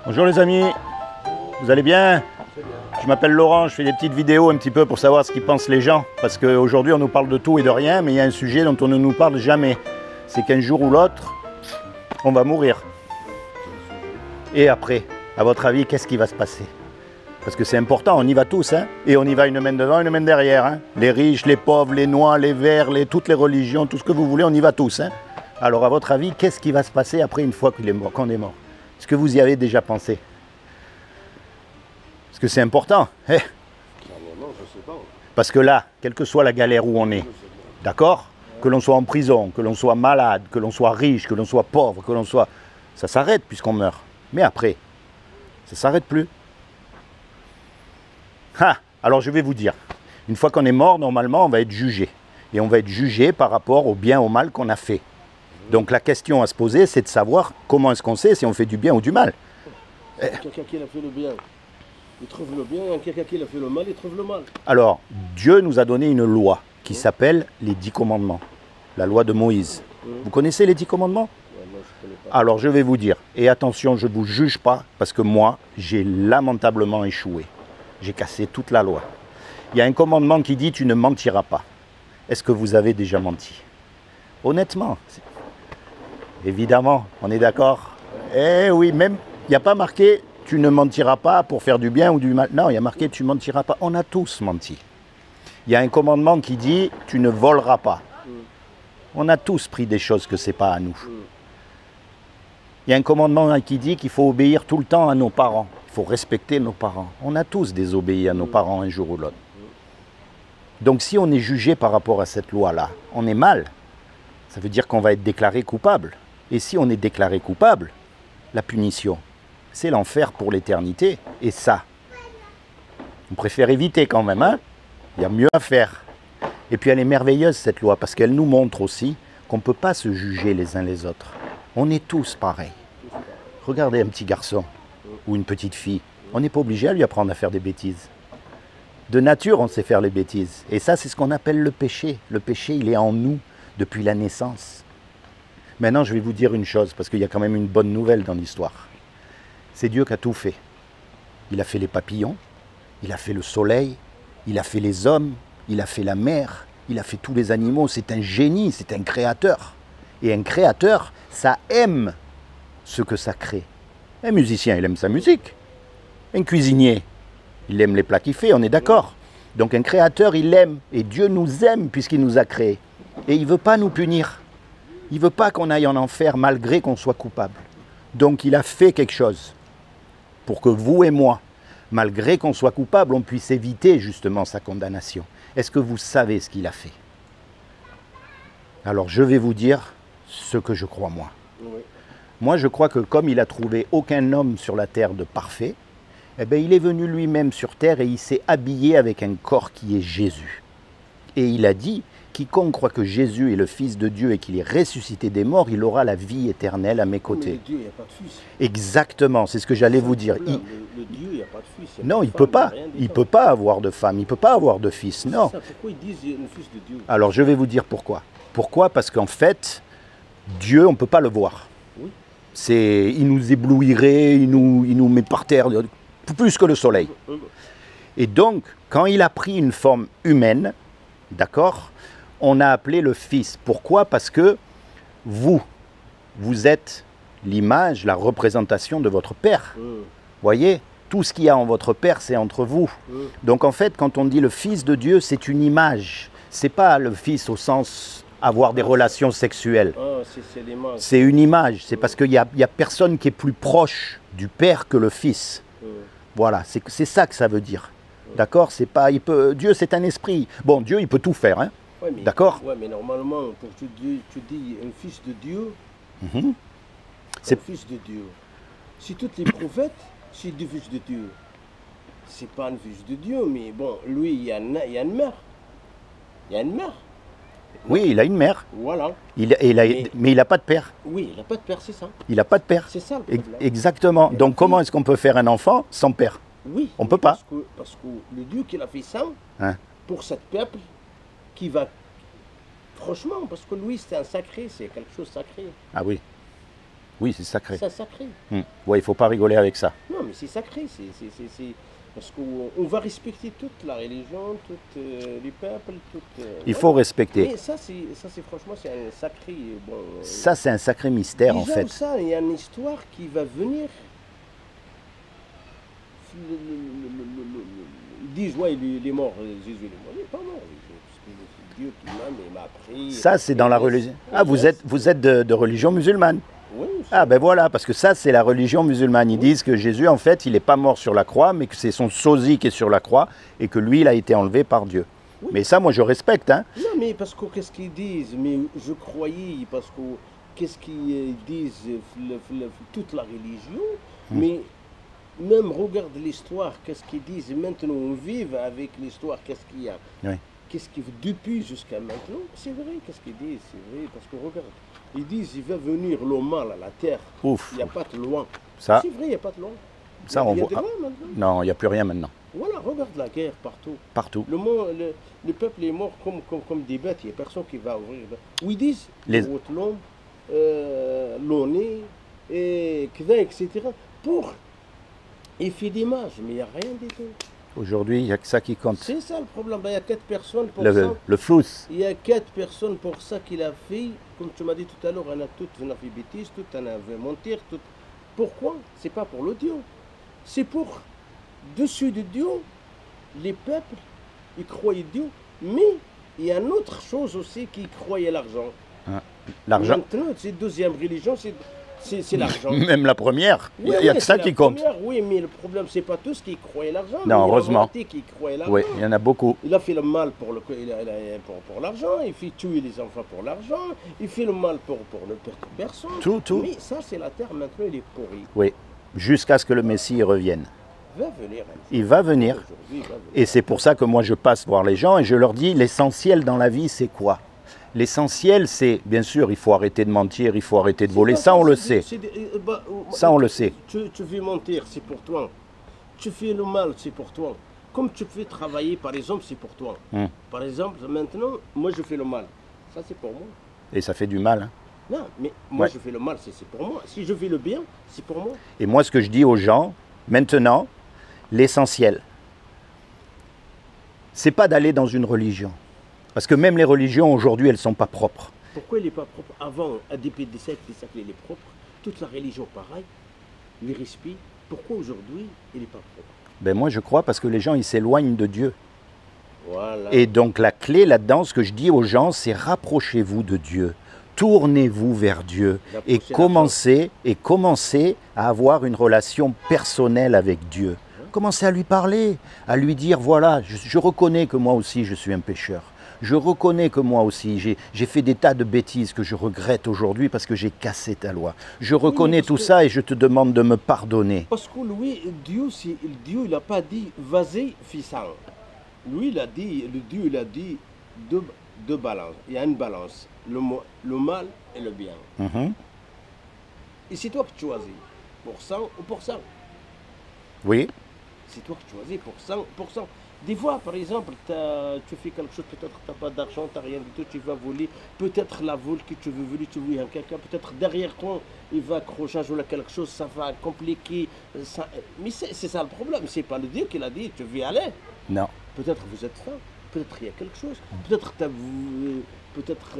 Bonjour les amis, vous allez bien? Je m'appelle Laurent, je fais des petites vidéos un petit peu pour savoir ce qu'ils pensent les gens. Parce qu'aujourd'hui on nous parle de tout et de rien, mais il y a un sujet dont on ne nous parle jamais. C'est qu'un jour ou l'autre, on va mourir. Et après, à votre avis, qu'est-ce qui va se passer? Parce que c'est important, on y va tous, hein? Et on y va une main devant, une main derrière. Hein? Les riches, les pauvres, les noirs, les verts, toutes les religions, tout ce que vous voulez, on y va tous. Hein? Alors à votre avis, qu'est-ce qui va se passer après une fois qu'on est mort? Est-ce que vous y avez déjà pensé? Parce que c'est important. Hein? Parce que là, quelle que soit la galère où on est, d'accord? Que l'on soit en prison, que l'on soit malade, que l'on soit riche, que l'on soit pauvre, que l'on soit... Ça s'arrête puisqu'on meurt. Mais après, ça ne s'arrête plus. Ah, alors je vais vous dire, une fois qu'on est mort, normalement, on va être jugé. Et on va être jugé par rapport au bien, au mal qu'on a fait. Donc la question à se poser, c'est de savoir comment est-ce qu'on sait si on fait du bien ou du mal. Quelqu'un qui a fait le bien, il trouve le bien, et quelqu'un qui a fait le mal, il trouve le mal. Alors, Dieu nous a donné une loi qui s'appelle les 10 commandements. La loi de Moïse. Vous connaissez les 10 commandements? Moi, je connais pas. Alors je vais vous dire, et attention, je ne vous juge pas, parce que moi, j'ai lamentablement échoué. J'ai cassé toute la loi. Il y a un commandement qui dit « tu ne mentiras pas ». Est-ce que vous avez déjà menti? Honnêtement, évidemment, on est d'accord? Eh oui, même, il n'y a pas marqué « tu ne mentiras pas pour faire du bien ou du mal ». Non, il y a marqué « tu ne mentiras pas ». On a tous menti. Il y a un commandement qui dit « tu ne voleras pas ». On a tous pris des choses que ce n'est pas à nous. Il y a un commandement qui dit qu'il faut obéir tout le temps à nos parents. Il faut respecter nos parents. On a tous désobéi à nos parents un jour ou l'autre. Donc si on est jugé par rapport à cette loi-là, on est mal. Ça veut dire qu'on va être déclaré coupable. Et si on est déclaré coupable, la punition, c'est l'enfer pour l'éternité. Et ça, on préfère éviter quand même. Hein? Il y a mieux à faire. Et puis elle est merveilleuse cette loi parce qu'elle nous montre aussi qu'on ne peut pas se juger les uns les autres. On est tous pareils. Regardez un petit garçon ou une petite fille. On n'est pas obligé à lui apprendre à faire des bêtises. De nature, on sait faire les bêtises. Et ça, c'est ce qu'on appelle le péché. Le péché, il est en nous depuis la naissance. Maintenant, je vais vous dire une chose, parce qu'il y a quand même une bonne nouvelle dans l'histoire. C'est Dieu qui a tout fait. Il a fait les papillons, il a fait le soleil, il a fait les hommes, il a fait la mer, il a fait tous les animaux. C'est un génie, c'est un créateur. Et un créateur, ça aime ce que ça crée. Un musicien, il aime sa musique. Un cuisinier, il aime les plats qu'il fait, on est d'accord. Donc un créateur, il aime. Et Dieu nous aime puisqu'il nous a créés. Et il ne veut pas nous punir. Il ne veut pas qu'on aille en enfer malgré qu'on soit coupable. Donc il a fait quelque chose pour que vous et moi, malgré qu'on soit coupable, on puisse éviter justement sa condamnation. Est-ce que vous savez ce qu'il a fait? Alors je vais vous dire ce que je crois moi. Oui. Moi je crois que comme il a trouvé aucun homme sur la terre de parfait, eh bien, il est venu lui-même sur terre et il s'est habillé avec un corps qui est Jésus. Et il a dit, quiconque croit que Jésus est le Fils de Dieu et qu'il est ressuscité des morts, il aura la vie éternelle à mes côtés. Mais le Dieu, il n'y a pas de fils. Exactement, c'est ce que j'allais vous dire. Le Dieu, il n'y a pas de fils. Non, il ne peut pas. Il ne peut pas avoir de femme, il ne peut pas avoir de fils, non. Ça, pourquoi ils disent le Fils de Dieu? Alors je vais vous dire pourquoi. Pourquoi? Parce qu'en fait, Dieu, on ne peut pas le voir. Oui. Il nous éblouirait, il nous met par terre, plus que le soleil. Et donc, quand il a pris une forme humaine, d'accord, on a appelé le Fils. Pourquoi? Parce que vous êtes l'image, la représentation de votre Père. Voyez, tout ce qu'il y a en votre Père, c'est entre vous. Donc en fait, quand on dit le Fils de Dieu, c'est une image. C'est pas le Fils au sens avoir des relations sexuelles. C'est l'image. C'est une image. C'est parce qu'il y a personne qui est plus proche du Père que le Fils. Voilà, c'est ça que ça veut dire. D'accord? C'est pas, Dieu, c'est un esprit. Bon, Dieu, il peut tout faire, hein? Ouais, d'accord? Oui, mais normalement, pour tu dis un fils de Dieu, C'est un fils de Dieu. Si tous les prophètes, c'est des fils de Dieu. C'est pas un fils de Dieu, mais bon, lui, il y a une mère. Il y a une mère. Oui, il a une mère. Voilà. Mais il n'a pas de père. Oui, il n'a pas de père, c'est ça. Il n'a pas de père. C'est ça le problème. Exactement. Donc comment est-ce qu'on peut faire un enfant sans père? Oui. On ne peut pas. Parce que le Dieu qui a fait ça, Hein? pour ce peuple, qui va... Franchement, parce que lui, c'est un sacré, c'est quelque chose de sacré. Ah oui. Oui, c'est sacré. C'est sacré. Ouais, il ne faut pas rigoler avec ça. Non, mais c'est sacré. Parce qu'on va respecter toute la religion, tous les peuples, Il faut respecter. Mais ça, c'est franchement, c'est un sacré. Bon, Ça, c'est un sacré mystère, en déjà, fait. ça, il y a une histoire qui va venir. Ils disent, ouais, il est mort, Jésus il est mort. Il n'est pas mort. Parce que c'est Dieu qui m'aime et m'a pris. Ça, c'est dans la religion. Ah, vous êtes de religion musulmane? Oui, Ah ben voilà, parce que ça c'est la religion musulmane. Ils disent que Jésus en fait il n'est pas mort sur la croix, mais que c'est son sosie qui est sur la croix et que lui il a été enlevé par Dieu. Oui. Mais ça moi je respecte. Hein. non, mais parce que qu'est-ce qu'ils disent? Mais je croyais, parce que qu'est-ce qu'ils disent toute la religion? Mais même regarde l'histoire, qu'est-ce qu'ils disent maintenant? On vit avec l'histoire, qu'est-ce qu'il y a? Oui. Qu'est-ce qui depuis jusqu'à maintenant? C'est vrai, qu'est-ce qu'ils disent? C'est vrai, parce que regarde, ils disent il va venir le mal à la terre. Ouf. Il n'y a pas de loin. Ça, C'est vrai, il n'y a pas de loin. ça on Il y a voit. de loin maintenant. Non, il n'y a plus rien maintenant. Voilà, regarde la guerre partout. Partout. Le peuple est mort comme des bêtes, il n'y a personne qui va ouvrir. Où ils disent Les- l'homme, l'ONU, etc. Pour effet d'image, mais il n'y a rien du tout. Aujourd'hui il n'y a que ça qui compte. C'est ça le problème. Il y a 4 personnes pour ça. Le flou. Il y a 4 personnes pour ça qu'il a fait. Comme tu m'as dit tout à l'heure, on a toutes on a fait bêtises, toutes on a fait mentir. Toutes. Pourquoi? C'est pas pour le Dieu. C'est pour, dessus de Dieu, les peuples, ils croyaient Dieu. Mais il y a une autre chose aussi qui croyait l'argent. L'argent. Maintenant, c'est deuxième religion, c'est l'argent. Même la première, il n'y a que ça qui compte. Oui, mais le problème, c'est pas tous qui croyaient l'argent. Non, mais heureusement. Il y a qui croyaient l'argent. Oui, il y en a beaucoup. Il a fait le mal pour l'argent, il fait tuer les enfants pour l'argent, il fait le mal pour ne perdre personne. Tout. Mais ça, c'est la terre, maintenant, il est pourri. Oui, jusqu'à ce que le Messie revienne. Il va venir. Il va venir. Aujourd'hui, il va venir. Et c'est pour ça que moi je passe voir les gens et je leur dis l'essentiel dans la vie c'est quoi? L'essentiel c'est, bien sûr, il faut arrêter de mentir, il faut arrêter de voler, ça on le sait. Ça on le sait. Tu veux mentir, c'est pour toi. Tu fais le mal, c'est pour toi. Comme tu fais travailler, par exemple, c'est pour toi. Par exemple, maintenant, moi je fais le mal. Ça c'est pour moi. Et ça fait du mal. Hein. Non, mais moi Ouais. je fais le mal, c'est pour moi. Si je fais le bien, c'est pour moi. Et moi ce que je dis aux gens, maintenant, l'essentiel, c'est pas d'aller dans une religion. Parce que même les religions aujourd'hui, elles ne sont pas propres. Pourquoi il n'est pas propre? Avant, à depuis des siècles, il est propre. Toute la religion, pareil. Les respects. Pourquoi aujourd'hui, il n'est pas propre? Ben moi je crois parce que les gens ils s'éloignent de Dieu. Voilà. Et donc la clé là-dedans, ce que je dis aux gens, c'est rapprochez-vous de Dieu. Tournez-vous vers Dieu et commencez à avoir une relation personnelle avec Dieu. Commencez à lui parler, à lui dire, voilà, je reconnais que moi aussi je suis un pécheur. Je reconnais que moi aussi j'ai fait des tas de bêtises que je regrette aujourd'hui parce que j'ai cassé ta loi. Je reconnais tout ça et je te demande de me pardonner. Parce que lui, Dieu, il n'a pas dit vas-y, fais ça. Lui, il a dit, le Dieu, il a dit deux balances. Il y a une balance, le mal et le bien. Et c'est toi qui choisis, pour ça ou pour ça. Oui, C'est toi qui choisis pour ça. Des fois, par exemple, tu fais quelque chose, peut-être que tu n'as pas d'argent, tu n'as rien du tout, tu vas voler. Peut-être la vol que tu veux voler, tu veux quelqu'un, peut-être derrière toi, il va accrocher ou quelque chose, ça va compliquer. Mais c'est ça le problème, c'est pas le Dieu qui l'a dit, tu veux y aller. non. Peut-être vous êtes faim, peut-être il y a quelque chose, peut-être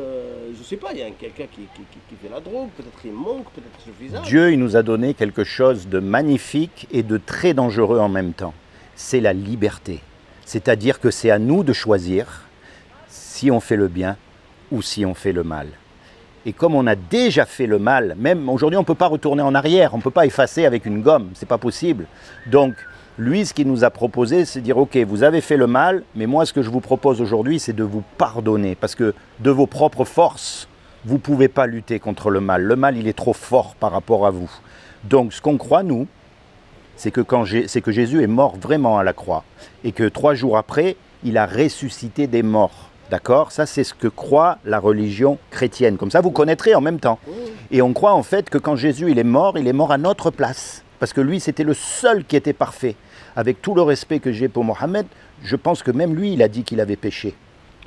je sais pas, il y a quelqu'un qui fait la drogue, peut-être il manque, peut-être suffisant. Dieu, il nous a donné quelque chose de magnifique et de très dangereux en même temps. C'est la liberté. C'est-à-dire que c'est à nous de choisir si on fait le bien ou si on fait le mal. Et comme on a déjà fait le mal, même aujourd'hui on ne peut pas retourner en arrière, on ne peut pas effacer avec une gomme, c'est pas possible. Donc lui, ce qu'il nous a proposé, c'est de dire ok, vous avez fait le mal, mais moi ce que je vous propose aujourd'hui, c'est de vous pardonner, parce que de vos propres forces, vous ne pouvez pas lutter contre le mal. Le mal, il est trop fort par rapport à vous. Donc ce qu'on croit, nous, c'est que Jésus est mort vraiment à la croix, et que 3 jours après, il a ressuscité des morts. D'accord? Ça, c'est ce que croit la religion chrétienne. Comme ça, vous connaîtrez en même temps. Et on croit en fait que quand Jésus il est mort à notre place. Parce que lui, c'était le seul qui était parfait. Avec tout le respect que j'ai pour Mohammed, je pense que même lui, il a dit qu'il avait péché.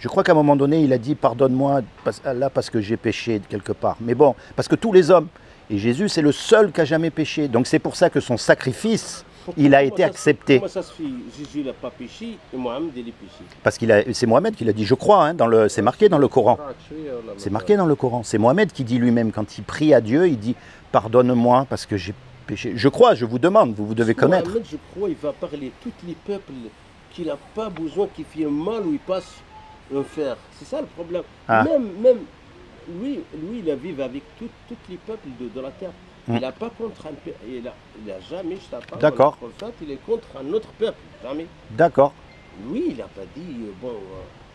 Je crois qu'à un moment donné, il a dit « Pardonne-moi, Allah, parce que j'ai péché quelque part. » Mais bon, parce que tous les hommes, Et Jésus, c'est le seul qui a jamais péché. Donc c'est pour ça que son sacrifice, il a été accepté. Comment ça se fait? Jésus n'a pas péché et Mohamed, il est péché. Parce c'est Mohamed qui l'a dit, je crois, hein, c'est marqué dans le Coran. C'est marqué dans le Coran. C'est Mohamed qui dit lui-même, quand il prie à Dieu, il dit « Pardonne-moi parce que j'ai péché ». Je crois, je vous demande, vous devez connaître. Mohamed, je crois, il va parler tous les peuples qu'il n'a pas besoin, qui font mal ou il passe un fer. C'est ça le problème. Ah. Même lui, il a vécu avec tous les peuples de la terre. Il n'a pas contre un peuple. Il a jamais, je t'attends. D'accord. Il est contre un autre peuple. Jamais. D'accord. Lui, il n'a pas dit,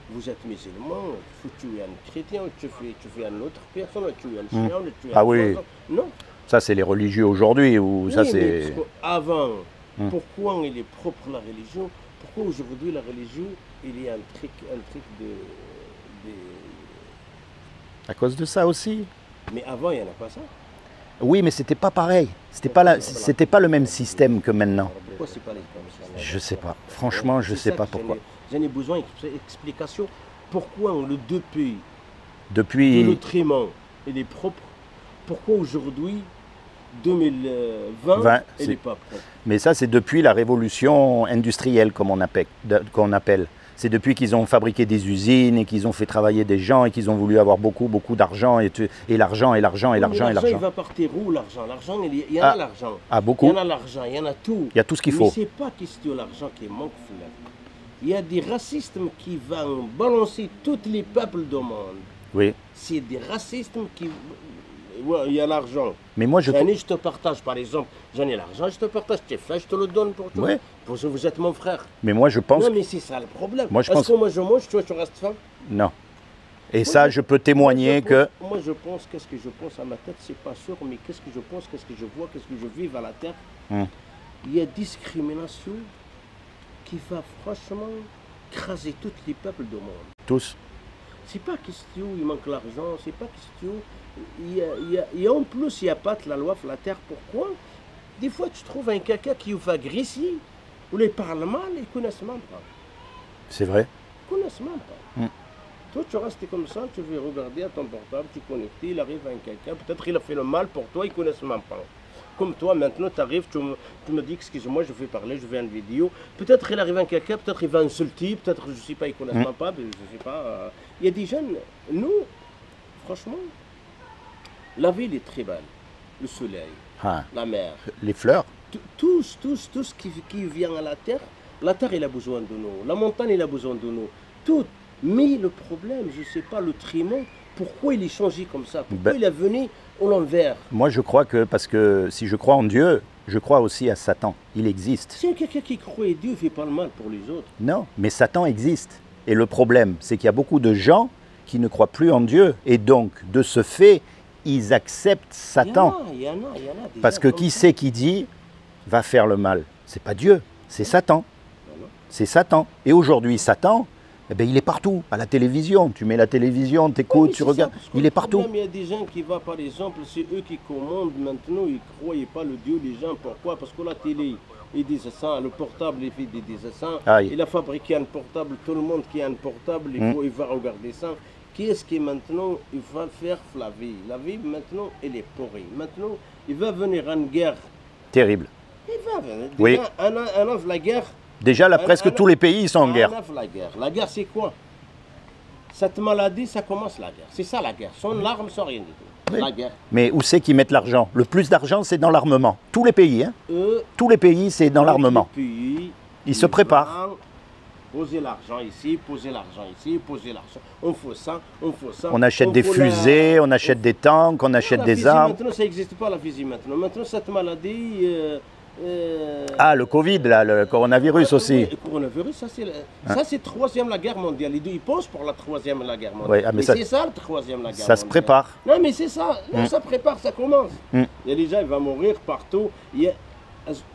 vous êtes musulman, il faut tuer un chrétien, tu fais une autre personne, tu tues un chien, tu tues un oui. oiseau. Non. Ça, c'est les religieux aujourd'hui. Ou ça, c'est. Avant, pourquoi il est propre la religion? Pourquoi aujourd'hui la religion, il y a un truc de... À cause de ça aussi. Mais avant, il n'y en a pas ça. Oui, mais c'était pas pareil. C'était pas le même système que maintenant. Pourquoi c'est pas les comme ça? Je sais pas. Franchement, je sais pas pourquoi. J'en ai besoin d'explications. Pourquoi le deux pays, Depuis. le trément, il est propre? Pourquoi aujourd'hui, 2020, il n'est pas propre? Mais ça, c'est depuis la révolution industrielle, comme on appelle. C'est depuis qu'ils ont fabriqué des usines et qu'ils ont fait travailler des gens et qu'ils ont voulu avoir beaucoup d'argent et l'argent. L'argent, il va partir où l'argent? L'argent, il y en a l'argent. Ah, beaucoup. Il y en a l'argent, il y en a tout. Il y a tout ce qu'il faut. Mais c'est pas question de l'argent qui manque. Il y a des racistes qui vont balancer tous les peuples du monde. Oui. C'est des racistes qui... Ouais, il y a l'argent. Mais moi, je te partage, par exemple. J'en ai l'argent, je te partage. Tu fais, je te le donne pour toi. Ouais. Parce que vous êtes mon frère. Mais moi, je pense... Non, mais c'est ça le problème. Moi, Est-ce que moi, je mange, toi, tu restes faim? Non. Et moi, ça, je peux témoigner que... Moi, je pense, qu'est-ce que je pense à ma tête, c'est pas sûr, mais qu'est-ce que je pense, qu'est-ce que je vois, qu'est-ce que je vis à la terre. Il y a discrimination qui va franchement craser tous les peuples du monde. Tous. C'est pas question, il manque l'argent, c'est pas question... Il y a en plus, il n'y a pas de la loi sur la terre. Pourquoi? Des fois, tu trouves un caca qui va grisser, ou les parle mal, ils ne connaissent même pas. C'est vrai. Ils ne connaissent même pas. Toi, tu restes comme ça, tu veux regarder à ton portable, tu es connecté, il arrive un caca, peut-être il a fait le mal pour toi, ils ne connaissent même pas. Comme toi, maintenant, tu arrives, tu me dis, excuse-moi, je vais parler, je vais une vidéo. Peut-être il arrive un caca, peut-être il va insulter, peut-être, je ne sais pas, ils ne connaissent même pas, je ne sais pas. Il y a des jeunes, nous, franchement, la ville est très belle, le soleil, la mer. Les fleurs. Tout ce qui vient à la terre, il a besoin de nous, la montagne, il a besoin de nous. Tout. Mais le problème, je ne sais pas, le trémont, pourquoi il est changé comme ça? Pourquoi il est venu au l'envers? Moi, je crois que, parce que si je crois en Dieu, je crois aussi à Satan. Il existe. Si quelqu'un qui croit en Dieu ne fait pas le mal pour les autres. Non, mais Satan existe. Et le problème, c'est qu'il y a beaucoup de gens qui ne croient plus en Dieu. Et donc, de ce fait, ils acceptent Satan. Il y en a parce que qui c'est qui dit va faire le mal? C'est pas Dieu, c'est Satan. C'est Satan. Et aujourd'hui, Satan, eh bien, il est partout, à la télévision. Tu mets la télévision, tu écoutes, tu regardes, il est partout. Il y a des gens qui vont, par exemple, c'est eux qui commandent maintenant, ils ne croyaient pas le Dieu des gens. Pourquoi? Parce que la télé, il dit ça, le portable, il fait des ça. Il a fabriqué un portable, tout le monde qui a un portable, il va regarder ça. Qu'est-ce qui maintenant il va faire la vie? La vie maintenant elle est pourrie. Maintenant il va venir une guerre. Terrible. Il va venir. Oui. La guerre. Déjà là, presque tous les pays sont en guerre. La guerre c'est quoi? Cette maladie, ça commence la guerre. C'est ça la guerre. Sans l'arme, sans rien du tout. Oui. La guerre. Mais où c'est qu'ils mettent l'argent? Le plus d'argent, c'est dans l'armement. Tous les pays, hein. Tous les pays, c'est dans l'armement. Ils se préparent. Poser l'argent ici, poser l'argent ici, poser l'argent. On fait ça, on fait ça. On achète des fusées, on achète des tanks, on achète des armes. Maintenant, ça n'existe pas la fusée maintenant. Maintenant, cette maladie... le Covid, là, le coronavirus aussi. Le coronavirus, ça c'est troisième la guerre mondiale. Ils pensent pour la troisième la guerre mondiale. Ouais, mais c'est ça la troisième la guerre mondiale. Ça se prépare. Non, mais c'est ça. Non, ça prépare, ça commence. Il y a des gens, ils vont mourir partout. Il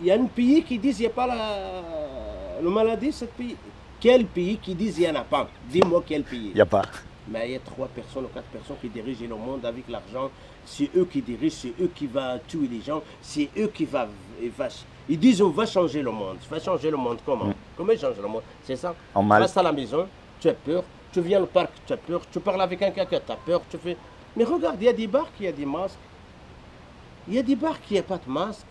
y a un pays qui dit qu'il n'y a pas la maladie, ce pays. Quel pays qui dit qu'il n'y en a pas? Dis-moi quel pays. Il n'y a pas. Mais il y a 3 personnes ou 4 personnes qui dirigent le monde avec l'argent. C'est eux qui dirigent, c'est eux qui vont tuer les gens, c'est eux qui vont... Ils disent on va changer le monde. Tu vas changer le monde comment? Comment changer le monde? C'est ça? En mal. Tu restes à la maison, tu as peur, tu viens au parc, tu as peur, tu parles avec un caca, tu as peur, tu fais... Mais regarde, il y a des barques, il y a des masques. Il y a des bars qui n'ont pas de masque.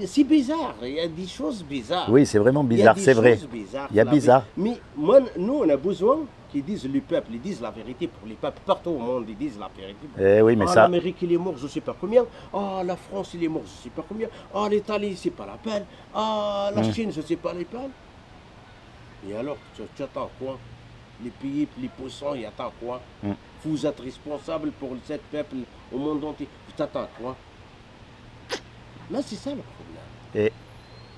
C'est bizarre, il y a des choses bizarres. Oui, c'est vraiment bizarre, c'est vrai. Il y a bizarre. Mais moi, nous, on a besoin qu'ils disent le peuple, ils disent la vérité pour les peuples. Partout au monde, ils disent la vérité. Eh oui, mais ça... L'Amérique, il est mort, je ne sais pas combien. Ah, la France, il est mort, je ne sais pas combien. Ah, l'Italie, c'est pas la peine. Ah, la Chine, je ne sais pas les peines. Et alors, tu attends quoi? Les pays les puissants, ils attendent quoi? Vous êtes responsable pour cet peuple au monde entier. Vous attendez quoi? Là, c'est ça le problème. Et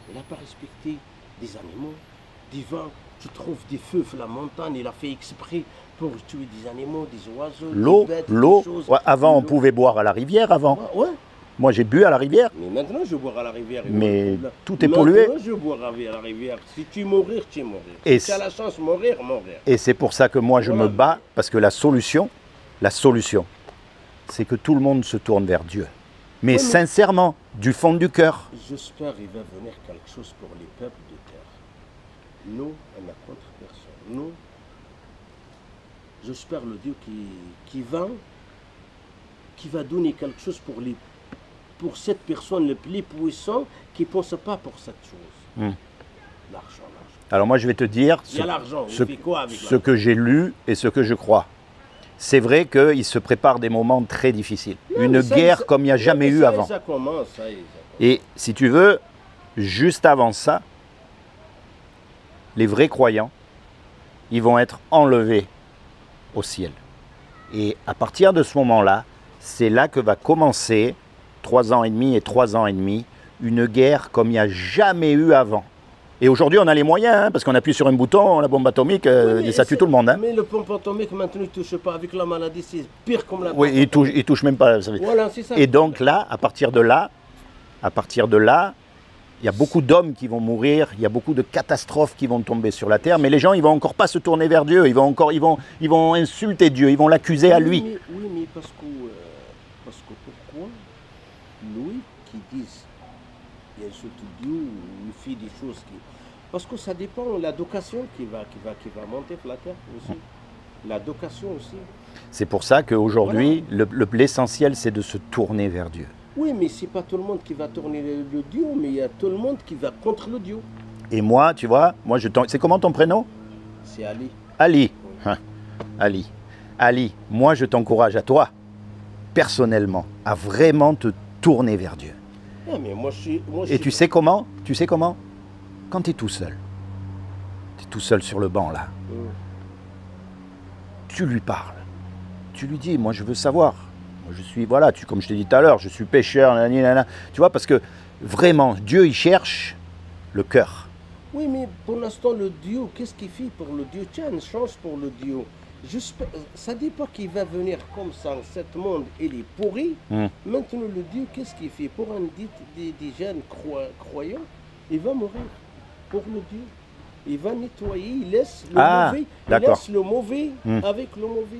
Il n'a pas respecté des animaux, des vents. Tu trouves des feux la montagne, il a fait exprès pour tuer des animaux, des oiseaux, l'eau, des bêtes, l'eau. des choses. Ouais, avant, on L'eau. pouvait boire à la rivière avant. Ouais. Moi, j'ai bu à la rivière. Mais maintenant, je bois à la rivière. Mais tout est pollué. Maintenant, je bois à la rivière. Si tu mourir, tu mourir. Et si tu as la chance de mourir, mourir. Et c'est pour ça que moi, je Voilà. me bats, parce que la solution, c'est que tout le monde se tourne vers Dieu. Mais Oui, mais- sincèrement, du fond du cœur. J'espère qu'il va venir quelque chose pour les peuples de terre. Nous, on n'a contre personne. Nous, j'espère le Dieu qui va donner quelque chose pour cette personne le plus puissant qui ne pense pas pour cette chose. Hmm. L'argent. Alors moi, je vais te dire Il y a l'argent, on ce- fait quoi avec ce l'argent? que j'ai lu et ce que je crois. C'est vrai qu'il se prépare des moments très difficiles. Non, Une mais ça, guerre ça- comme il n'y a non, jamais mais eu ça, avant. Ça commence, ça y est, ça commence. Et si tu veux, juste avant ça, les vrais croyants, ils vont être enlevés au ciel. Et à partir de ce moment-là, c'est là que va commencer, 3 ans et demi et 3 ans et demi, une guerre comme il n'y a jamais eu avant. Et aujourd'hui, on a les moyens, hein, parce qu'on appuie sur un bouton, la bombe atomique, Oui, mais et ça tue tout le monde. Hein. Mais le pompe atomique, maintenant, il ne touche pas avec la maladie, c'est pire comme la Oui, pompe il touche même pas. Ça veut- Voilà, c'est ça. Et donc là, à partir de là, il y a beaucoup d'hommes qui vont mourir, il y a beaucoup de catastrophes qui vont tomber sur la terre, mais les gens, ils vont encore pas se tourner vers Dieu, ils vont insulter Dieu, ils vont l'accuser à lui. Oui, mais parce que pourquoi lui qui dit il insulte Dieu ou il fait des choses qui... Parce que ça dépend de l'éducation qui va monter sur la terre aussi. L'éducation aussi. C'est pour ça qu'aujourd'hui, l'essentiel, c'est de se tourner vers Dieu. Oui, mais c'est pas tout le monde qui va tourner le Dieu, mais il y a tout le monde qui va contre le Dieu. Et moi, tu vois, c'est comment ton prénom? C'est Ali. Ali. Hein, Ali, moi je t'encourage à toi, personnellement, à vraiment te tourner vers Dieu. Ah, mais moi, Et tu sais comment? Quand tu es tout seul. Tu es tout seul sur le banc là. Tu lui parles. Tu lui dis, moi je veux savoir. Moi je suis, voilà, comme je t'ai dit tout à l'heure, je suis pécheur, nanana. Tu vois, parce que vraiment, Dieu il cherche le cœur. Oui, mais pour l'instant, le Dieu, qu'est-ce qu'il fait pour le Dieu? Tu as une chance pour le Dieu. Ça dit pas qu'il va venir comme ça, cet monde, il est pourri. Maintenant, le Dieu, qu'est-ce qu'il fait? Pour un des jeunes croyants, il va mourir pour le Dieu. Il va nettoyer, il laisse le mauvais, avec le mauvais.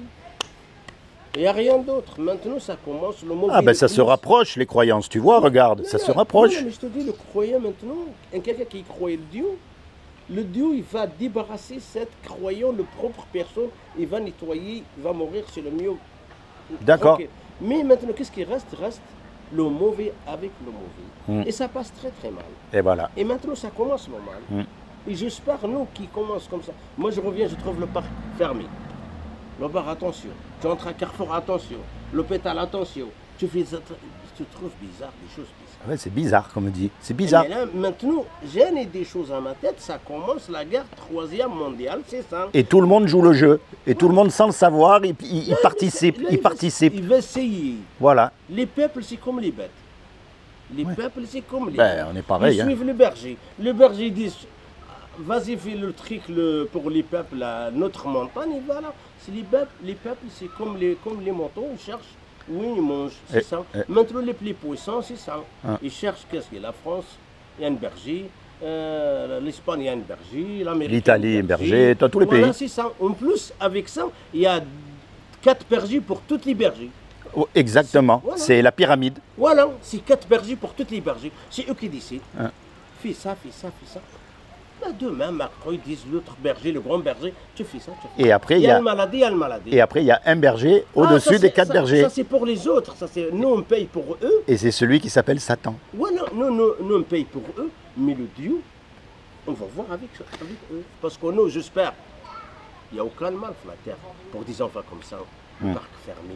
Il n'y a rien d'autre. Maintenant, ça commence, le mauvais. Ah ben ça se rapproche, les croyances, tu vois, regarde, ça se rapproche. Non, mais je te dis, le croyant maintenant, quelqu'un qui croit le Dieu, il va débarrasser cette croyant, le propre personne, il va nettoyer, il va mourir, c'est le mieux. D'accord. Okay. Mais maintenant, qu'est-ce qui reste? Reste le mauvais avec le mauvais. Et ça passe très très mal. Et voilà. Et maintenant, ça commence normal. Et j'espère, nous, qui commence comme ça. Moi, je reviens, je trouve le parc fermé. Le bar, attention. Tu entres à Carrefour, attention. L'hôpital, attention. Tu trouves bizarre, des choses bizarres. Ouais, c'est bizarre, comme on dit. C'est bizarre. Mais là, maintenant, j'ai des choses à ma tête. Ça commence la guerre 3e mondiale, c'est ça. Et tout le monde joue le jeu. Et tout le monde, sans le savoir, il participe. Il participe. Il va essayer. Voilà. Les peuples, c'est comme les bêtes. Les peuples, c'est comme les bêtes. On est pareil. Ils suivent le berger. Le berger dit, vas-y, fais le truc pour les peuples à notre montagne. Et voilà. Les peuples, c'est comme les moutons. Ils cherchent où ils mangent. C'est ça. Maintenant, les plus puissants, c'est ça. Ils cherchent qu'est-ce qu'il y a. La France, il y a un berger. L'Espagne, il y a un berger. L'Amérique, l'Italie, un berger. Tous les pays. Voilà, c'est ça. En plus, avec ça, il y a 4 bergers pour toutes les bergers. Oh, exactement. Voilà. C'est la pyramide. Voilà, c'est 4 bergers pour toutes les bergers. C'est eux qui décident. Fais ça, fais ça, fais ça. Ben, demain, Macron, ils disent l'autre berger, le grand berger, tu fais ça, tu fais ça. Et après, Il y a une maladie, il y a une maladie. et après, il y a un berger Ah, au-dessus ça, des c'est- 4 ça- bergers. Ça, c'est pour les autres. Nous, on paye pour eux. Et c'est celui qui s'appelle Satan. Ouais, non, nous, on paye pour eux. Mais le Dieu, on va voir avec eux. Parce que nous, j'espère, il n'y a aucun mal sur la terre pour des enfants comme ça. Le parc fermé,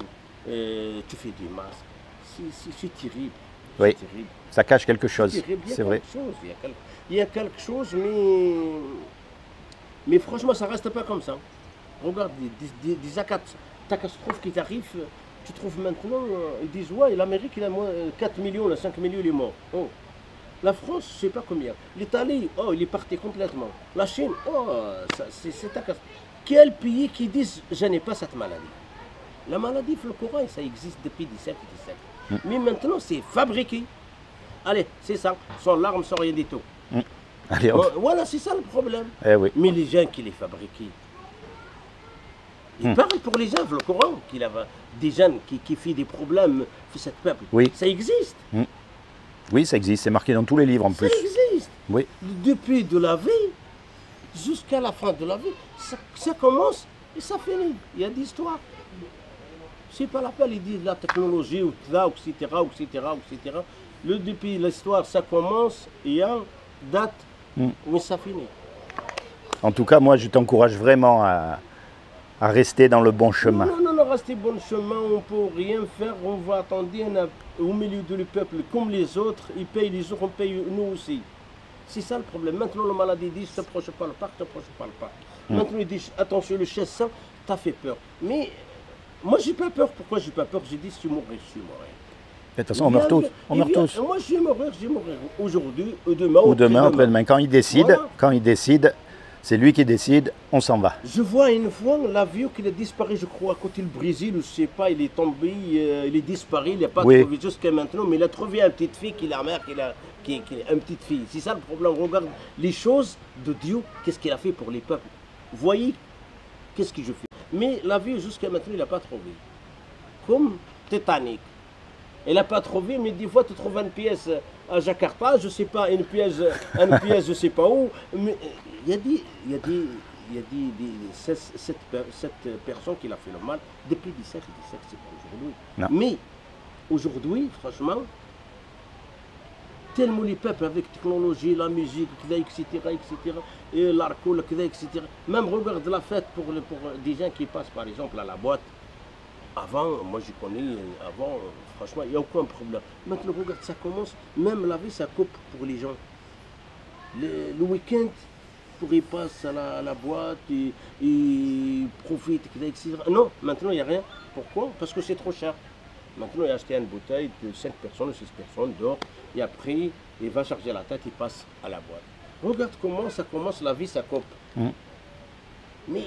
tu fais des masques. C'est terrible. Oui. C'est terrible. Ça cache quelque chose, C'est terrible. Il y a c'est vrai. quelque chose, il y a quelque chose, mais franchement, ça reste pas comme ça. Regarde, des catastrophes qui arrivent, tu trouves maintenant, ils disent, ouais, l'Amérique, il a moins 4 millions, là, 5 millions, il est mort. Oh. La France, je sais pas combien. L'Italie, oh, il est parti complètement. La Chine, oh, c'est catastrophe. Quel pays qui dit, je n'ai pas cette maladie? La maladie, le Coran, ça existe depuis des siècles et des siècles. Mais maintenant, c'est fabriqué. Allez, c'est ça, sans larmes, sans rien du tout. Allez, hop. Voilà, c'est ça le problème. Eh oui. Mais les gens qui les fabriquent, ils parlent pour les gens, le Coran, qu'il y a des jeunes qui font des problèmes pour ce peuple. Oui. Ça existe. Oui, ça existe, c'est marqué dans tous les livres en Ça plus. existe. Oui. Depuis de la vie jusqu'à la fin de la vie, ça commence et ça finit. Il y a des histoires. C'est pas la peine, ils disent la technologie, ou etc., etc., etc. Depuis l'histoire, ça commence et il y a une date où ça finit. En tout cas, moi, je t'encourage vraiment à rester dans le bon chemin. Non, restez bon chemin, on ne peut rien faire, on va attendre au milieu du peuple comme les autres, ils payent les autres, on paye nous aussi. C'est ça le problème. Maintenant, le maladie dit, ne t'approche pas le parc, ne t'approche pas le parc. Maintenant, ils disent, attention, le chasse ça, t'as fait peur. Mais moi, j'ai pas peur. Pourquoi j'ai pas peur? J'ai dit, si je mourrais, je suis mort. De toute façon, on meurt tous. On meurt tous. Moi, je vais mourir. Aujourd'hui, ou demain, Ou demain, après-demain. Quand Voilà. il décide, c'est lui qui décide, on s'en va. Je vois une fois l'avion qui a disparu, je crois, à côté du Brésil, je sais pas, il est tombé, il est disparu, il n'a pas Oui. trouvé jusqu'à maintenant, mais il a trouvé une petite fille qui est la mère, qui est une petite fille. C'est ça le problème. Regarde les choses de Dieu, qu'est-ce qu'il a fait pour les peuples. Voyez, qu'est-ce que je fais. Mais l'avion, jusqu'à maintenant, il n'a pas trouvé. Comme Titanic. Il n'a pas trouvé, mais des fois, tu trouves une pièce à Jakarta, je sais pas, une pièce je sais pas où. Mais il y a cette personne qui l'a fait le mal depuis 17 c'est pas aujourd'hui. Non. Mais aujourd'hui, franchement, tellement les peuples avec technologie, la musique, etc., et l'alcool, etc. Même regarde la fête pour des gens qui passent par exemple à la boîte. Avant, moi je connais, avant, franchement, il n'y a aucun problème. Maintenant, regarde, ça commence, même la vie, ça coupe pour les gens. Le week-end, pour ils passent à la boîte, ils profitent, etc. Non, maintenant, il n'y a rien. Pourquoi? Parce que c'est trop cher. Maintenant, il a acheté une bouteille de 5 personnes ou 6 personnes, dort, et après, il va charger la tête, il passe à la boîte. Regarde comment ça commence, la vie, ça coupe. Mais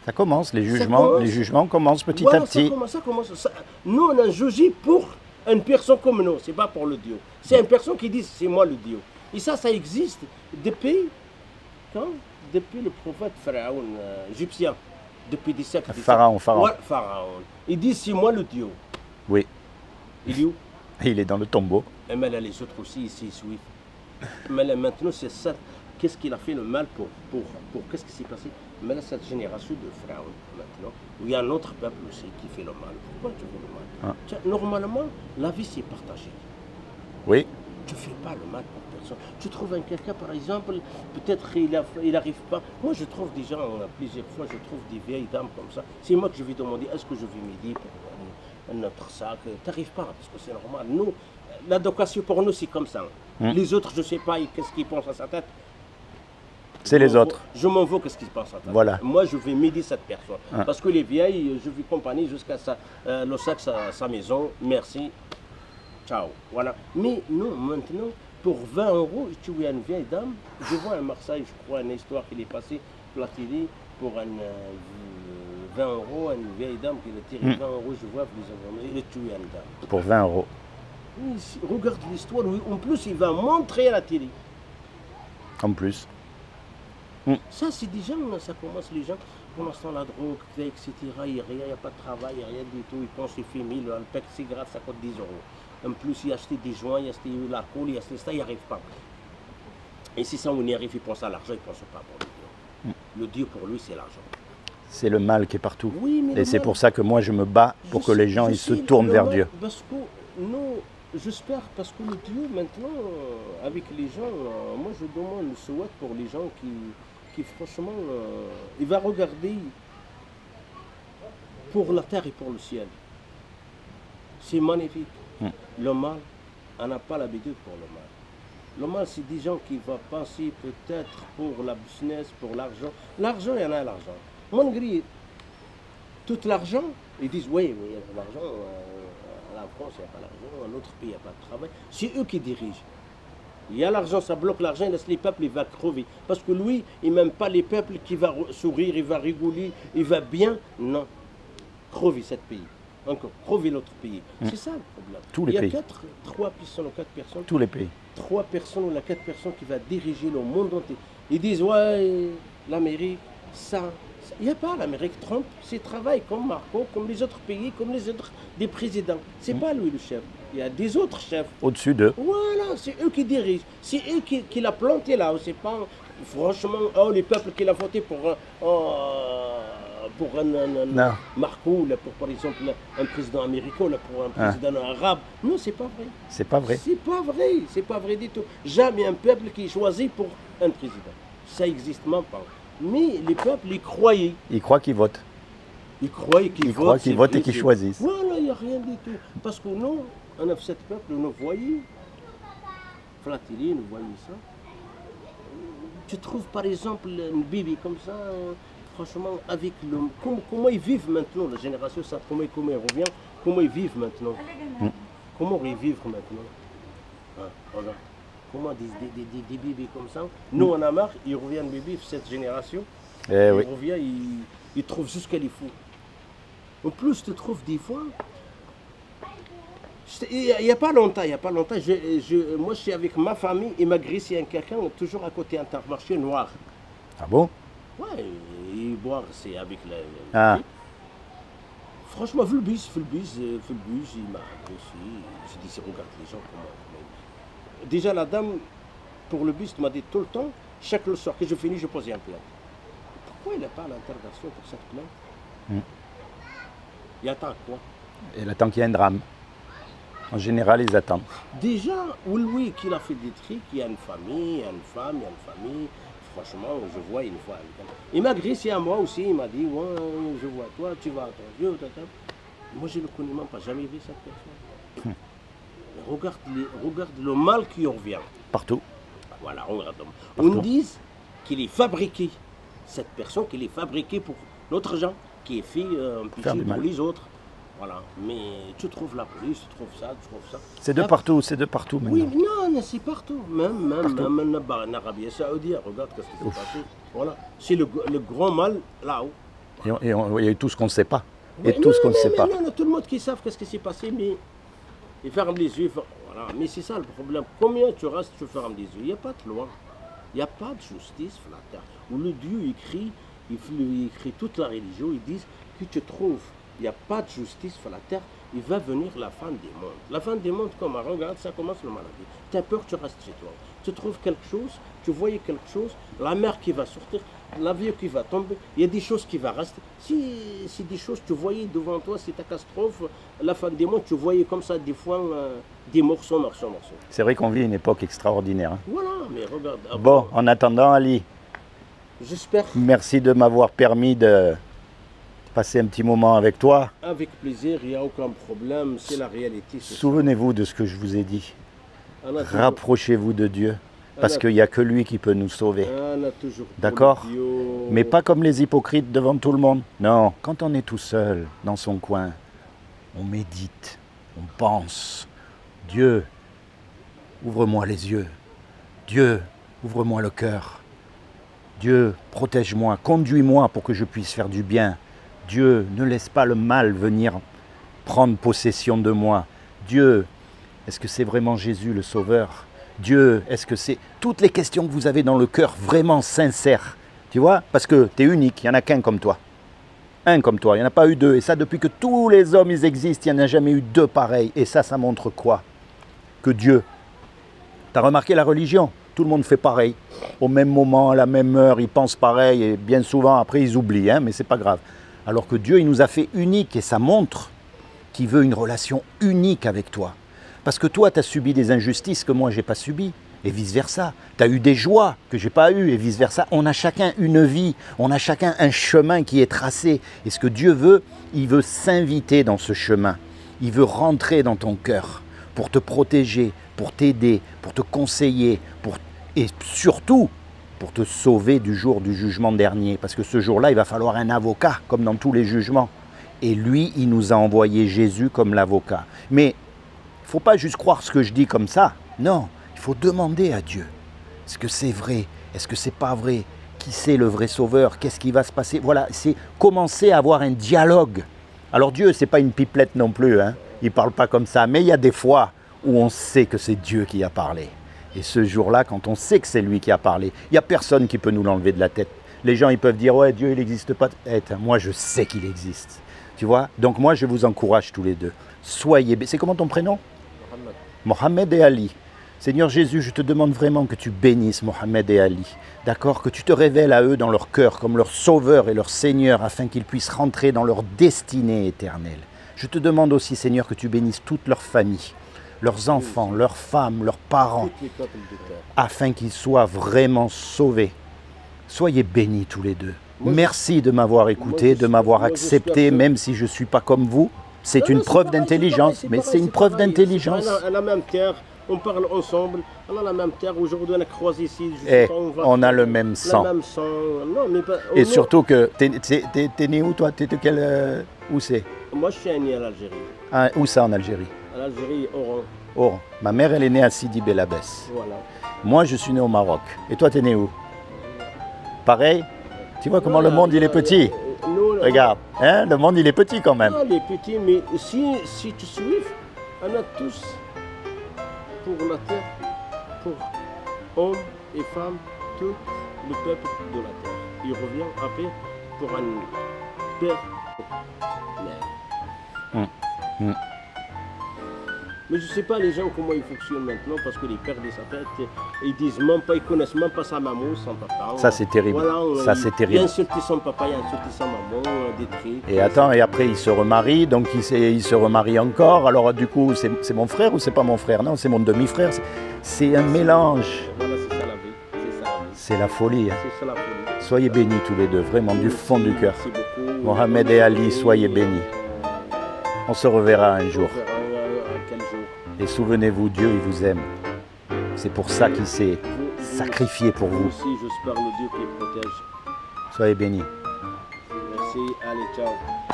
Ça commence, les jugements commencent petit à petit. Ça commence. Nous, on a jugé pour une personne comme nous, c'est pas pour le Dieu. C'est une personne qui dit c'est moi le Dieu. Et ça existe depuis quand? Depuis le prophète Pharaon égyptien. Depuis des siècles. Pharaon. Ouais, Pharaon. Il dit c'est moi le Dieu. Oui. Il est où? Il est dans le tombeau. Et mais là, les autres aussi, ici, ils suivent. Mais là, maintenant, c'est ça. Qu'est-ce qu'il a fait le mal pour qu'est-ce qui s'est passé? Mais là, cette génération de Pharaon, maintenant, où il y a un autre peuple aussi qui fait le mal. Pourquoi tu fais le mal? Tiens, normalement, la vie, c'est partagé. Oui. Tu ne fais pas le mal pour personne. Tu trouves quelqu'un, par exemple, peut-être il n'arrive pas. Moi, je trouve des gens, plusieurs fois, je trouve des vieilles dames comme ça. C'est moi que je vais demander, est-ce que je vais m'aider pour notre sac? Tu n'arrives pas, parce que c'est normal. Nous, l'éducation pour nous, c'est comme ça. Les autres, je ne sais pas, qu'est-ce qu'ils pensent à sa tête. C'est les autres. Je m'en veux qu'est-ce qui se passe à ta tête. Voilà. Moi, je vais m'aider cette personne. Parce que les vieilles, je vais accompagner jusqu'à le sac, sa maison. Merci. Ciao. Voilà. Mais non, maintenant, pour 20 €, tu vois une vieille dame. Je vois à Marseille, je crois, une histoire qui est passée la télé pour 20 €, une vieille dame qui a tiré 20 €, je vois, il a tué une dame. Pour 20 €. Oui, regarde l'histoire. En plus, il va montrer à la télé. En plus. Ça, c'est des gens, ça commence les gens, pour l'instant, la drogue, etc. Il n'y a pas de travail, il n'y a rien du tout. Ils pensent qu'ils font 1000, un pack de cigarettes, ça coûte 10 €. En plus, il a acheté des joints, il a acheté l'alcool, il a acheté ça, il n'y arrive pas. Et si ça, on y arrive, il pense à l'argent, il ne pense pas pour le Dieu. Le Dieu, pour lui, c'est l'argent. C'est le mal qui est partout. Oui, mais Et c'est pour ça que moi, je me bats pour que les gens ils se tournent vers Dieu. Parce que nous, j'espère, parce que le Dieu, maintenant, avec les gens, moi, je demande, je souhaite pour les gens qui franchement, il va regarder pour la terre et pour le ciel. C'est magnifique. Le mal, on n'a pas l'habitude pour le mal. Le mal, c'est des gens qui vont penser peut-être pour la business, pour l'argent. L'argent, il y en a l'argent. Malgré tout l'argent, ils disent oui, il y a de l'argent. En France, il n'y a pas l'argent. En autre pays, il n'y a pas de travail. C'est eux qui dirigent. Il y a l'argent, ça bloque l'argent, il laisse les peuples, il va crever. Parce que lui, il n'aime pas les peuples qui vont sourire, il va rigoler, il va bien. Non. Crever ce pays. Encore, crever l'autre pays. C'est ça le problème. Tous les pays. Il y a 3 personnes ou 4 personnes. Tous les pays. 3 personnes ou 4 personnes qui vont diriger le monde entier. Ils disent, ouais, l'Amérique, ça. Il n'y a pas l'Amérique. Trump, c'est travail comme Marco, comme les autres pays, comme les autres des présidents. C'est pas lui le chef. Il y a des autres chefs. Au-dessus d'eux. Voilà, c'est eux qui dirigent. C'est eux qui l'ont planté là. C'est pas, franchement, oh, les peuples qui l'ont voté pour un Marco, là, pour par exemple un président américain, là, pour un président arabe. Non, c'est pas vrai. C'est pas vrai. C'est pas vrai. C'est pas vrai du tout. Jamais un peuple qui est choisi pour un président. Ça n'existe même pas. Mais les peuples, ils croyaient. Ils croient qu'ils votent. Ils croyaient qu'ils votent. Ils croient qu'ils votent et qu'ils choisissent. Voilà, il n'y a rien du tout. Parce que nous, on a cette peuple, nous voyons. Flatterie, nous voyons ça. Tu trouves par exemple une Bible comme ça, franchement, avec le. Comment ils vivent maintenant, la génération, ça, comment ils revient, comment ils vivent maintenant. Comment ils vivent maintenant. Regarde. Comment des bébés comme ça. Nous, on a marre, ils reviennent bébés, cette génération. Ils reviennent, ils trouvent juste qu'elle est fou. En plus, tu trouves des fois. Il n'y a pas longtemps, moi je suis avec ma famille et ma grille, c'est quelqu'un toujours à côté Intermarché noir. Ah bon? Ouais, et boire, c'est avec la Franchement, vu le bus, il m'a agressé. J'ai dit, regarde les gens comment. Déjà, la dame, pour le bus, m'a dit tout le temps, chaque soir que je finis, je pose un plainte. Pourquoi il n'a pas l'intervention pour cette plainte? Il attend quoi? Il attend qu'il y ait un drame. En général, ils attendent. Déjà, oui, qu'il a fait des trucs, il y a une famille, il y a une femme, il y a une famille. Franchement, je vois une fois. Il m'a agressé à moi aussi, il m'a dit, ouais, je vois toi, tu vas à ton Dieu. Moi, je ne le connais même pas, jamais vu cette personne. Regarde le mal qui revient. Partout. Voilà, regarde. On dit qu'il est fabriqué. Cette personne, qu'il est fabriqué pour l'autre gens, qui est fait un péché pour les autres. Voilà, mais tu trouves la police, tu trouves ça. C'est de partout, c'est de partout maintenant. Oui, non, c'est partout. Même en Arabie Saoudite, regarde ce qui s'est passé. Voilà, c'est le grand mal là-haut. Et il y a tout ce qu'on ne sait pas. Et tout ce qu'on ne sait pas. Non, tout le monde qui sait ce qui s'est passé, mais ils ferment les yeux. Voilà, mais c'est ça le problème. Combien tu restes, tu fermes les yeux? Il n'y a pas de loi. Il n'y a pas de justice sur la terre. Où le Dieu écrit, il écrit toute la religion, ils disent que tu trouves. Il n'y a pas de justice sur la terre, il va venir la fin des mondes. La fin des mondes, comme regarde, ça commence le maladie. Tu as peur, tu restes chez toi. Tu trouves quelque chose, tu voyais quelque chose, la mer qui va sortir, l'avion qui va tomber, il y a des choses qui vont rester. Si des choses tu voyais devant toi, c'est ta catastrophe, la fin des mondes, tu voyais comme ça des fois des morceaux. C'est vrai qu'on vit une époque extraordinaire. Hein. Voilà, mais regarde. Bon, en attendant, Ali, j'espère. Merci de m'avoir permis de passer un petit moment avec toi. Avec plaisir, il n'y a aucun problème, c'est la réalité. Souvenez-vous de ce que je vous ai dit. Rapprochez-vous de Dieu, parce qu'il n'y a que lui qui peut nous sauver. D'accord? Mais pas comme les hypocrites devant tout le monde. Non, quand on est tout seul, dans son coin, on médite, on pense. Dieu, ouvre-moi les yeux. Dieu, ouvre-moi le cœur. Dieu, protège-moi, conduis-moi pour que je puisse faire du bien. Dieu, ne laisse pas le mal venir prendre possession de moi. Dieu, est-ce que c'est vraiment Jésus le Sauveur? Dieu, est-ce que c'est... Toutes les questions que vous avez dans le cœur vraiment sincères, tu vois? Parce que tu es unique, il n'y en a qu'un comme toi. Un comme toi, il n'y en a pas eu deux. Et ça, depuis que tous les hommes ils existent, il n'y en a jamais eu deux pareils. Et ça montre quoi? Que Dieu... Tu as remarqué la religion? Tout le monde fait pareil. Au même moment, à la même heure, ils pensent pareil. Et bien souvent, après, ils oublient, hein, mais ce n'est pas grave. Alors que Dieu, il nous a fait uniques et ça montre qu'il veut une relation unique avec toi. Parce que toi, tu as subi des injustices que moi, je n'ai pas subies. Et vice-versa. Tu as eu des joies que je n'ai pas eues et vice-versa. On a chacun une vie, on a chacun un chemin qui est tracé. Et ce que Dieu veut, il veut s'inviter dans ce chemin. Il veut rentrer dans ton cœur pour te protéger, pour t'aider, pour te conseiller, et surtout pour te sauver du jour du jugement dernier. Parce que ce jour-là, il va falloir un avocat, comme dans tous les jugements. Et lui, il nous a envoyé Jésus comme l'avocat. Mais il ne faut pas juste croire ce que je dis comme ça. Non. Il faut demander à Dieu, est-ce que c'est vrai? Est-ce que c'est pas vrai? Qui c'est le vrai sauveur? Qu'est-ce qui va se passer? Voilà, c'est commencer à avoir un dialogue. Alors Dieu, c'est pas une pipelette non plus, hein? Il parle pas comme ça, mais il y a des fois où on sait que c'est Dieu qui a parlé. Et ce jour-là, quand on sait que c'est lui qui a parlé, il n'y a personne qui peut nous l'enlever de la tête. Les gens, ils peuvent dire, ouais, Dieu, il n'existe pas. Moi, je sais qu'il existe. Tu vois? Donc moi, je vous encourage tous les deux. Soyez... C'est comment ton prénom? Mohamed et Ali. Seigneur Jésus, je te demande vraiment que tu bénisses Mohamed et Ali, d'accord? Que tu te révèles à eux dans leur cœur comme leur sauveur et leur Seigneur afin qu'ils puissent rentrer dans leur destinée éternelle. Je te demande aussi, Seigneur, que tu bénisses toute leur famille, leurs enfants, leurs femmes, leurs parents, afin qu'ils soient vraiment sauvés. Soyez bénis tous les deux. Merci de m'avoir écouté, de m'avoir accepté, même si je ne suis pas comme vous. C'est une preuve d'intelligence, mais c'est une preuve d'intelligence. À la même terre. On parle ensemble, on a la même terre, aujourd'hui on a croisé ici. On a le même sang. Le même sang. Non, mais pas, et surtout que, t'es né où toi? T'es de quel... où c'est? Moi je suis né à l'Algérie. Ah, où ça en Algérie? À l'Algérie, Oran. Oran. Ma mère elle est née à Sidi Bel Abbès. Voilà. Moi je suis né au Maroc. Et toi t'es né où? Pareil? Tu vois comment le monde il est petit? Regarde, hein, le monde il est petit quand même. Non, il est petit, mais si tu suis, on a tous... pour la terre, pour hommes et femmes, tout le peuple de la terre. Il revient après pour un père. Mais je ne sais pas les gens comment ils fonctionnent maintenant parce que les pères de sa tête, ils disent même pas, ils connaissent même pas sa maman, son papa. Ça c'est terrible. Voilà, ça c'est terrible. Il insulte son papa, il insulte sa maman, des trucs. Et attends, et après il se remarie, donc il se remarie encore. Alors du coup, c'est mon frère ou c'est pas mon frère? Non, c'est mon demi-frère. C'est un mélange. Voilà, c'est ça la vie. C'est ça la vie. C'est la folie. Hein. C'est ça la folie. Soyez bénis tous les deux, vraiment du fond du cœur. Merci beaucoup. Mohamed et Ali, soyez bénis. On se reverra un jour. Quel jour? Et souvenez-vous, Dieu, il vous aime. C'est pour ça qu'il s'est sacrifié pour vous. Aussi, j'espère le Dieu qui protège. Soyez bénis. Merci, allez, ciao.